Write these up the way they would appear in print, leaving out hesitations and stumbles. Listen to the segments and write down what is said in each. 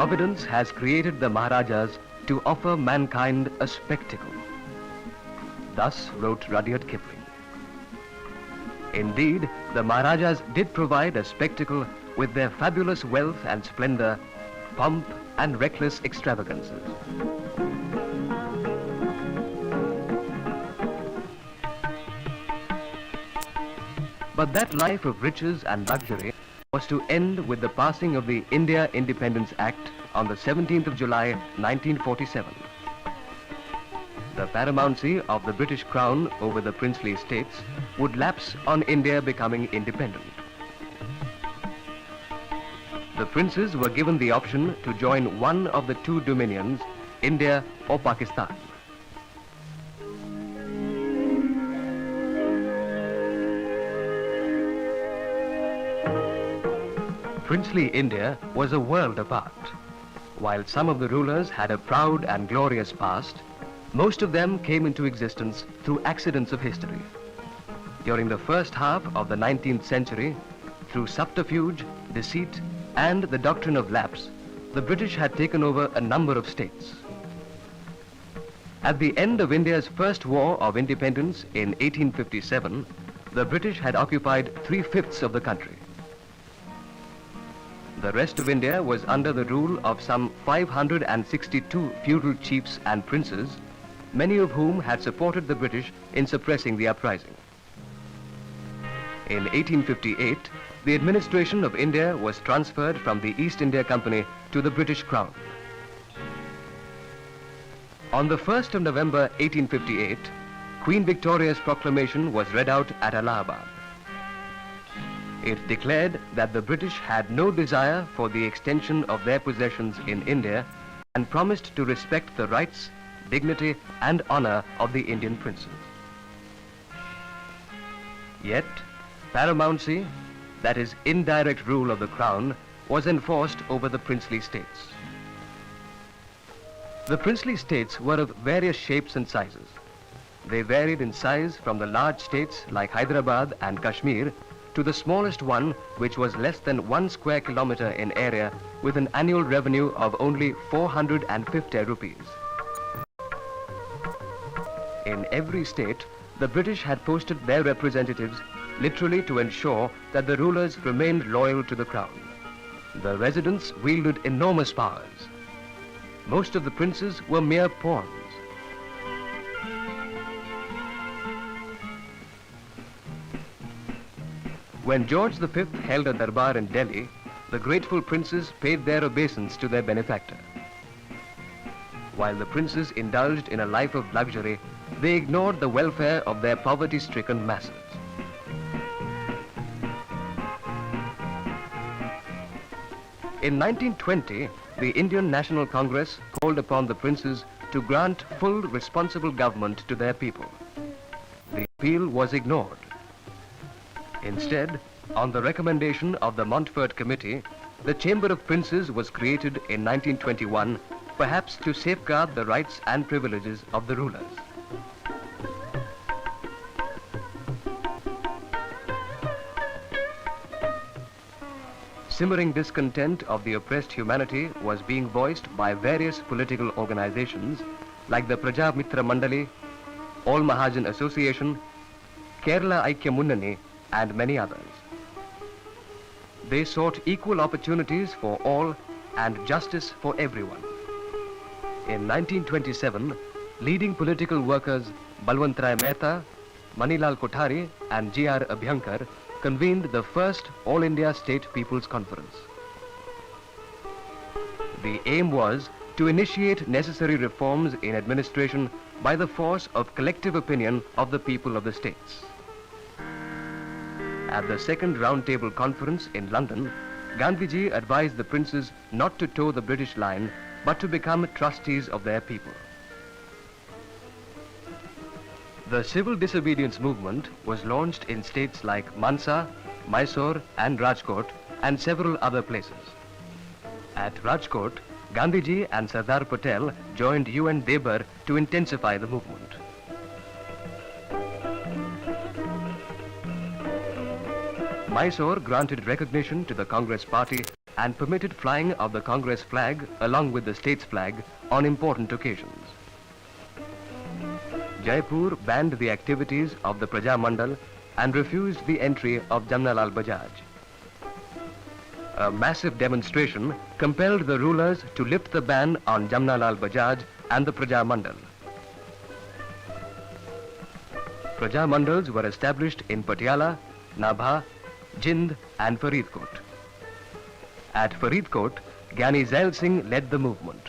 Providence has created the Maharajas to offer mankind a spectacle. Thus wrote Rudyard Kipling. Indeed, the Maharajas did provide a spectacle with their fabulous wealth and splendor, pomp and reckless extravagances. But that life of riches and luxury was to end with the passing of the India Independence Act on the 17th of July 1947. The paramountcy of the British Crown over the princely estates would lapse on India becoming independent. The princes were given the option to join one of the two dominions, India or Pakistan. Princely India was a world apart. While some of the rulers had a proud and glorious past, most of them came into existence through accidents of history. During the first half of the 19th century, through subterfuge, deceit, and the doctrine of lapse, the British had taken over a number of states. At the end of India's first war of independence in 1857, the British had occupied 3/5 of the country. The rest of India was under the rule of some 562 feudal chiefs and princes, many of whom had supported the British in suppressing the uprising. In 1858, the administration of India was transferred from the East India Company to the British Crown. On the 1st of November 1858, Queen Victoria's proclamation was read out at Allahabad. It declared that the British had no desire for the extension of their possessions in India and promised to respect the rights, dignity and honor of the Indian princes. Yet, paramountcy, that is indirect rule of the crown, was enforced over the princely states. The princely states were of various shapes and sizes. They varied in size from the large states like Hyderabad and Kashmir to the smallest one, which was less than 1 square kilometer in area with an annual revenue of only 450 rupees. In every state, the British had posted their representatives literally to ensure that the rulers remained loyal to the crown. The residents wielded enormous powers. Most of the princes were mere pawns. When George V held a darbar in Delhi, the grateful princes paid their obeisance to their benefactor. While the princes indulged in a life of luxury, they ignored the welfare of their poverty-stricken masses. In 1920, the Indian National Congress called upon the princes to grant full responsible government to their people. The appeal was ignored. Instead, on the recommendation of the Montfort Committee, the Chamber of Princes was created in 1921, perhaps to safeguard the rights and privileges of the rulers. Simmering discontent of the oppressed humanity was being voiced by various political organizations like the Praja Mitra Mandali, All Mahajan Association, Kerala Aikya Munnani, and many others. They sought equal opportunities for all and justice for everyone. In 1927, leading political workers Balwantrai Mehta, Manilal Kothari and G.R. Abhyankar convened the first All India State People's Conference. The aim was to initiate necessary reforms in administration by the force of collective opinion of the people of the states. At the second Roundtable Conference in London, Gandhiji advised the princes not to toe the British line, but to become trustees of their people. The civil disobedience movement was launched in states like Mansa, Mysore and Rajkot and several other places. At Rajkot, Gandhiji and Sardar Patel joined UN Debar to intensify the movement. Mysore granted recognition to the Congress Party and permitted flying of the Congress flag along with the state's flag on important occasions. Jaipur banned the activities of the Praja Mandal and refused the entry of Jamnalal Bajaj. A massive demonstration compelled the rulers to lift the ban on Jamnalal Bajaj and the Praja Mandal. Praja Mandals were established in Patiala, Nabha, Jind and Faridkot. At Faridkot, Gyani Zail Singh led the movement.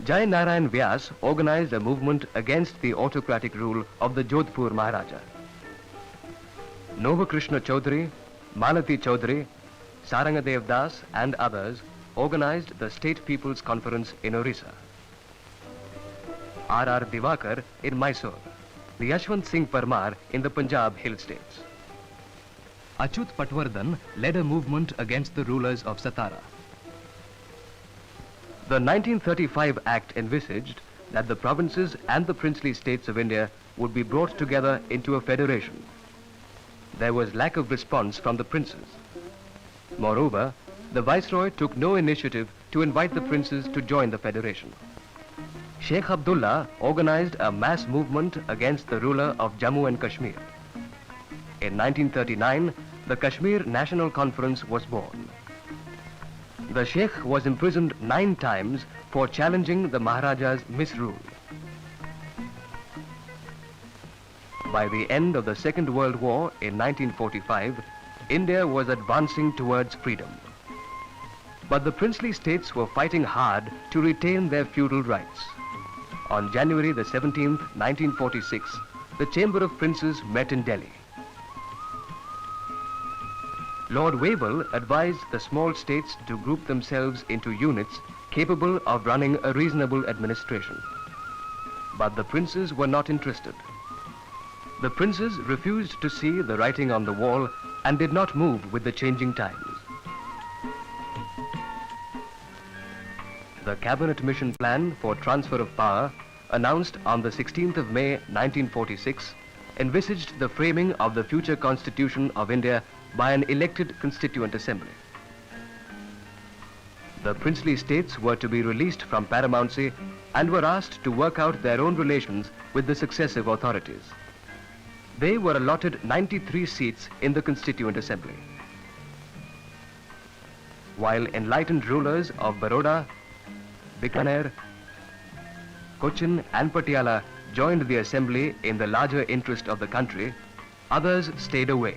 Jai Narayan Vyas organized a movement against the autocratic rule of the Jodhpur Maharaja. Nova Krishna Chaudhary, Malati Chaudhary, Sarangadev Das and others organized the State People's Conference in Orissa. R.R. Divakar in Mysore, the Yashwant Singh Parmar in the Punjab Hill States. Achyut Patwardhan led a movement against the rulers of Satara. The 1935 Act envisaged that the provinces and the princely states of India would be brought together into a federation. There was lack of response from the princes. Moreover, the Viceroy took no initiative to invite the princes to join the federation. Sheikh Abdullah organized a mass movement against the ruler of Jammu and Kashmir. In 1939, the Kashmir National Conference was born. The Sheikh was imprisoned 9 times for challenging the Maharaja's misrule. By the end of the Second World War in 1945, India was advancing towards freedom. But the princely states were fighting hard to retain their feudal rights. On January the 17th, 1946, the Chamber of Princes met in Delhi. Lord Wavell advised the small states to group themselves into units capable of running a reasonable administration. But the princes were not interested. The princes refused to see the writing on the wall and did not move with the changing times. The Cabinet Mission Plan for Transfer of Power, announced on the 16th of May 1946, envisaged the framing of the future Constitution of India by an elected Constituent Assembly. The princely states were to be released from paramountcy and were asked to work out their own relations with the successive authorities. They were allotted 93 seats in the Constituent Assembly. While enlightened rulers of Baroda, Bikaner, Cochin and Patiala joined the assembly in the larger interest of the country, others stayed away.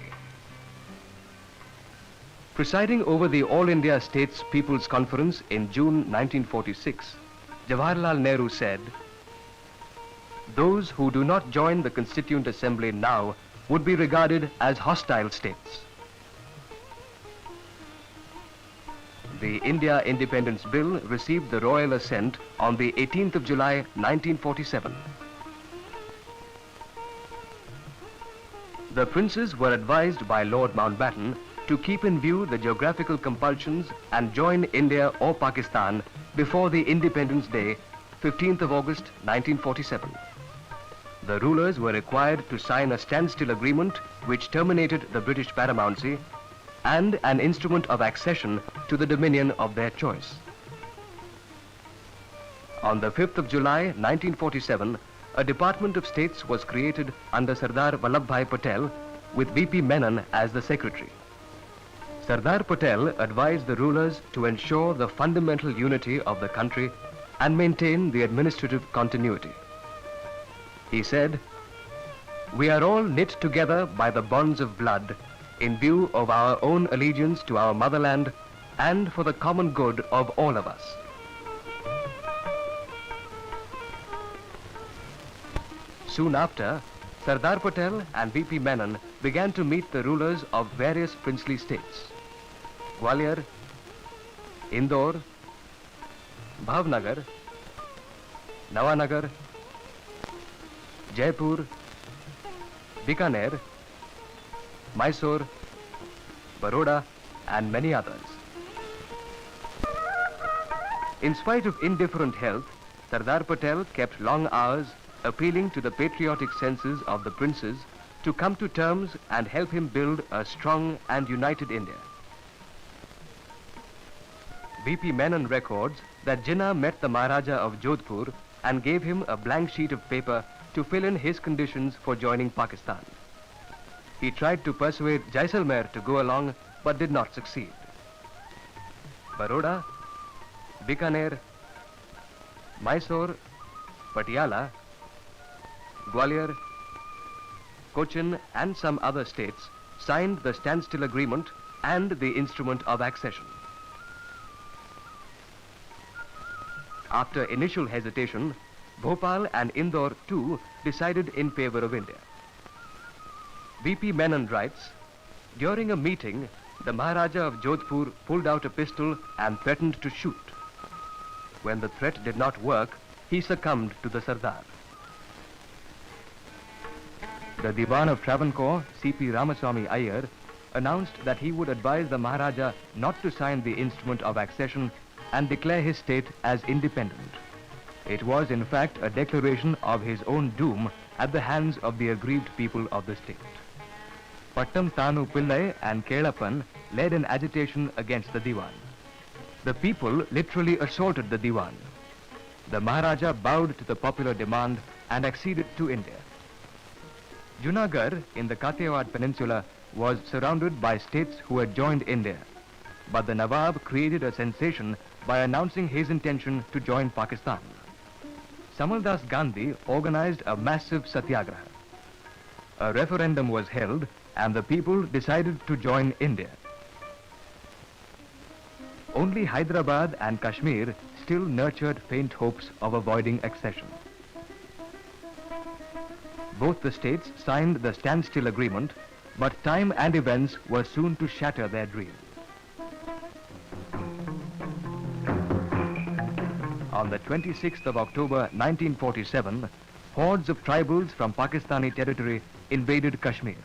Presiding over the All India States People's Conference in June 1946, Jawaharlal Nehru said, "Those who do not join the Constituent Assembly now would be regarded as hostile states." The India Independence Bill received the royal assent on the 18th of July 1947. The princes were advised by Lord Mountbatten to keep in view the geographical compulsions and join India or Pakistan before the Independence Day, 15th of August 1947. The rulers were required to sign a standstill agreement which terminated the British paramountcy and an instrument of accession to the dominion of their choice. On the 5th of July 1947, a Department of States was created under Sardar Vallabhbhai Patel with V.P. Menon as the secretary. Sardar Patel advised the rulers to ensure the fundamental unity of the country and maintain the administrative continuity. He said, "We are all knit together by the bonds of blood in view of our own allegiance to our motherland and for the common good of all of us." Soon after, Sardar Patel and V.P. Menon began to meet the rulers of various princely states: Gwalior, Indore, Bhavnagar, Nawanagar, Jaipur, Bikaner, Mysore, Baroda, and many others. In spite of indifferent health, Sardar Patel kept long hours appealing to the patriotic senses of the princes to come to terms and help him build a strong and united India. V.P. Menon records that Jinnah met the Maharaja of Jodhpur and gave him a blank sheet of paper to fill in his conditions for joining Pakistan. He tried to persuade Jaisalmer to go along but did not succeed. Baroda, Bikaner, Mysore, Patiala, Gwalior, Cochin and some other states signed the standstill agreement and the instrument of accession. After initial hesitation, Bhopal and Indore too decided in favor of India. V.P. Menon writes, during a meeting, the Maharaja of Jodhpur pulled out a pistol and threatened to shoot. When the threat did not work, he succumbed to the Sardar. The Diwan of Travancore, C.P. Ramaswamy Iyer, announced that he would advise the Maharaja not to sign the instrument of accession and declare his state as independent. It was in fact a declaration of his own doom at the hands of the aggrieved people of the state. Pattam Tanu Pillai and Kelappan led an agitation against the Diwan. The people literally assaulted the Diwan. The Maharaja bowed to the popular demand and acceded to India. Junagadh in the Kathiawar Peninsula was surrounded by states who had joined India, but the Nawab created a sensation by announcing his intention to join Pakistan. Samaldas Gandhi organized a massive satyagraha. A referendum was held and the people decided to join India. Only Hyderabad and Kashmir still nurtured faint hopes of avoiding accession. Both the states signed the standstill agreement, but time and events were soon to shatter their dream. On the 26th of October 1947, hordes of tribals from Pakistani territory invaded Kashmir.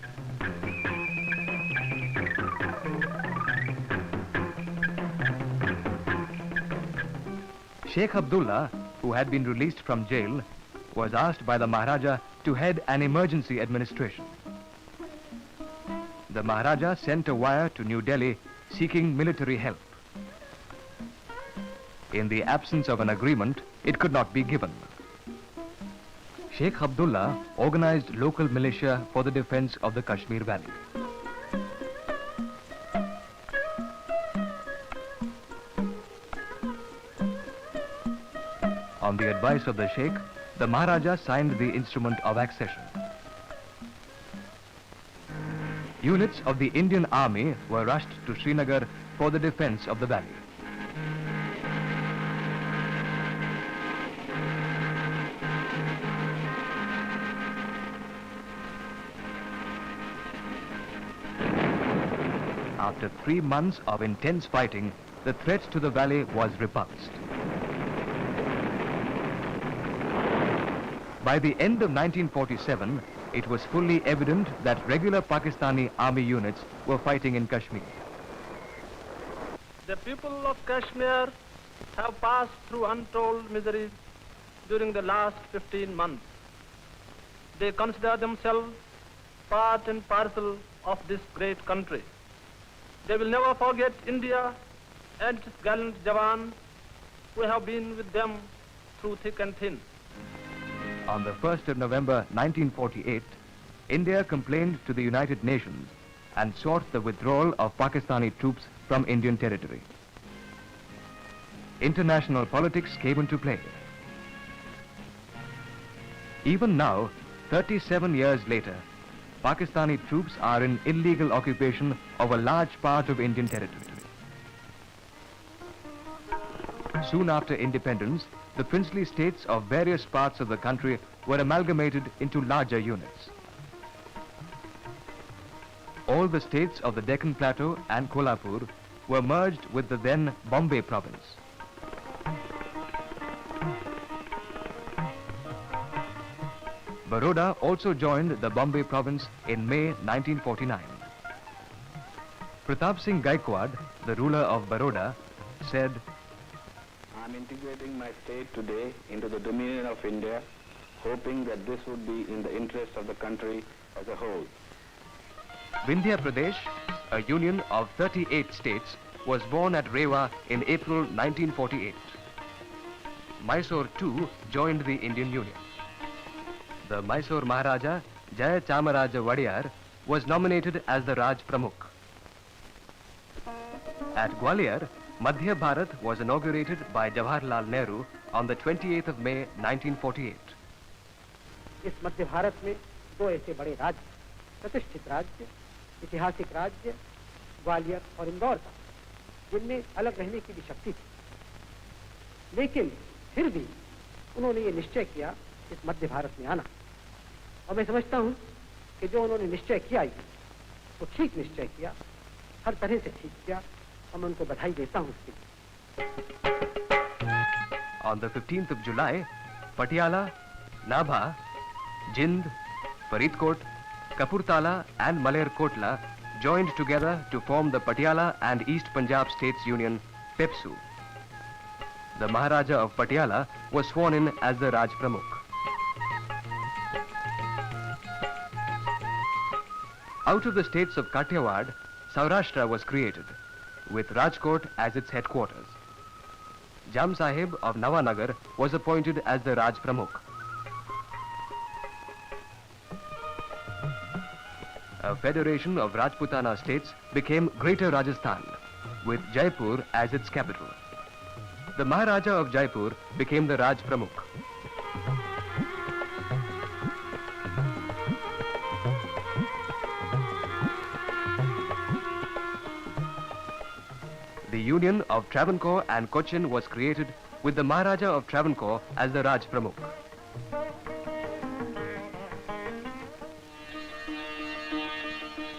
Sheikh Abdullah, who had been released from jail, was asked by the Maharaja to head an emergency administration. The Maharaja sent a wire to New Delhi seeking military help. In the absence of an agreement, it could not be given. Sheikh Abdullah organized local militia for the defense of the Kashmir Valley. On the advice of the Sheikh, the Maharaja signed the instrument of accession. Units of the Indian Army were rushed to Srinagar for the defense of the valley. After 3 months of intense fighting, the threat to the valley was repulsed. By the end of 1947, it was fully evident that regular Pakistani army units were fighting in Kashmir. The people of Kashmir have passed through untold miseries during the last 15 months. They consider themselves part and parcel of this great country. They will never forget India and its gallant Jawans who have been with them through thick and thin. On the 1st of November 1948, India complained to the United Nations and sought the withdrawal of Pakistani troops from Indian territory. International politics came into play. Even now, 37 years later, Pakistani troops are in illegal occupation of a large part of Indian territory. Soon after independence, the princely states of various parts of the country were amalgamated into larger units. All the states of the Deccan Plateau and Kolhapur were merged with the then Bombay province. Baroda also joined the Bombay province in May 1949. Pratap Singh Gaikwad, the ruler of Baroda, said, "I am integrating my state today into the dominion of India, hoping that this would be in the interest of the country as a whole." Vindhya Pradesh, a union of 38 states, was born at Rewa in April 1948. Mysore too joined the Indian Union. The Mysore Maharaja Jaya Chamaraja Wadiyar was nominated as the Raj Pramukh. At Gwalior, Madhya Bharat was inaugurated by Jawaharlal Nehru on the 28th of May 1948. इस मध्य भारत में दो ऐसे बड़े राज्य, प्रतिष्ठित राज्य, ऐतिहासिक राज्य ग्वालियर और इंदौर था, जिनमें अलग रहने की भी शक्ति थी। लेकिन फिर भी उन्होंने ये निश्चय किया इस मध्य भारत में आना, और मैं समझता हूँ कि जो उन्होंने निश्चय किया वो ठीक निश्चय किया, हर तरह से ठीक किया, और मैं उनको बधाई देता हूँ उसके लिए। On the 15th of July, Patiala, Nabha, Jind, Faridkot, Kapurthala and Malerkotla joined together to form the Patiala and East Punjab States Union, PEPSU. The Maharaja of Patiala was sworn in as the Raj Pramukh. Out of the states of Kathiawad, Saurashtra was created, with Rajkot as its headquarters. Jam Sahib of Nawanagar was appointed as the Raj Pramukh. A federation of Rajputana states became Greater Rajasthan, with Jaipur as its capital. The Maharaja of Jaipur became the Raj Pramukh. The union of Travancore and Cochin was created with the Maharaja of Travancore as the Raj Pramukh.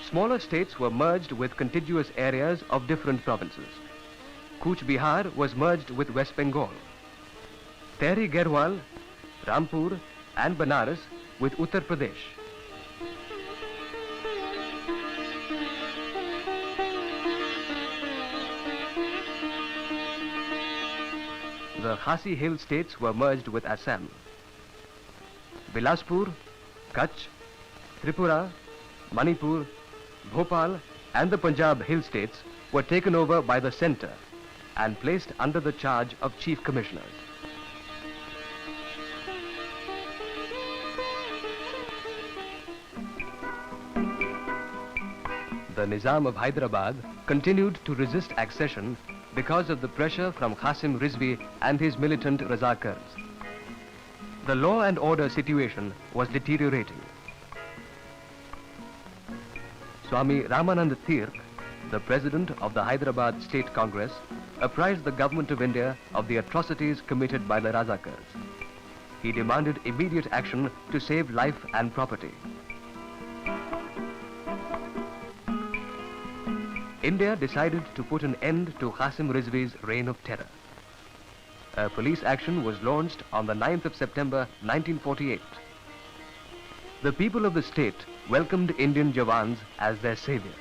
Smaller states were merged with contiguous areas of different provinces. Cooch Behar was merged with West Bengal. Tehri Garhwal, Rampur and Banaras with Uttar Pradesh. The Khasi Hill states were merged with Assam. Bilaspur, Kutch, Tripura, Manipur, Bhopal and the Punjab Hill states were taken over by the centre and placed under the charge of chief commissioners. The Nizam of Hyderabad continued to resist accession because of the pressure from Qasim Rizvi and his militant Razakars. The law and order situation was deteriorating. Swami Ramanand Tirth, the president of the Hyderabad State Congress, apprised the government of India of the atrocities committed by the Razakars. He demanded immediate action to save life and property. India decided to put an end to Qasim Rizvi's reign of terror. A police action was launched on the 9th of September 1948. The people of the state welcomed Indian Jawans as their saviors.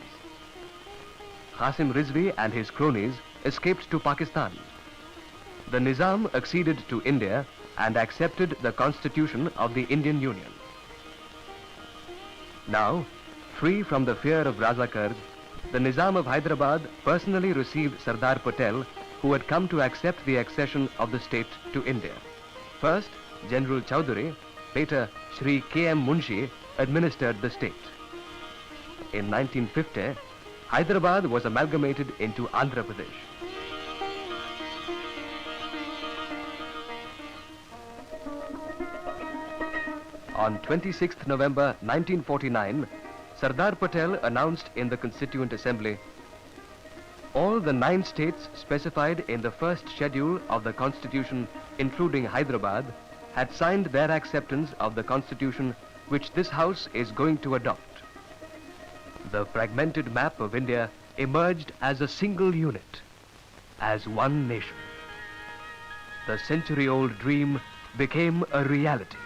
Qasim Rizvi and his cronies escaped to Pakistan. The Nizam acceded to India and accepted the constitution of the Indian Union. Now, free from the fear of Razakars, the Nizam of Hyderabad personally received Sardar Patel, who had come to accept the accession of the state to India. First, General Chowdhury, later Shri K.M. Munshi, administered the state. In 1950, Hyderabad was amalgamated into Andhra Pradesh. On 26th November 1949, Sardar Patel announced in the Constituent Assembly, all the 9 states specified in the first schedule of the Constitution, including Hyderabad, had signed their acceptance of the Constitution which this House is going to adopt. The fragmented map of India emerged as a single unit, as one nation. The century-old dream became a reality.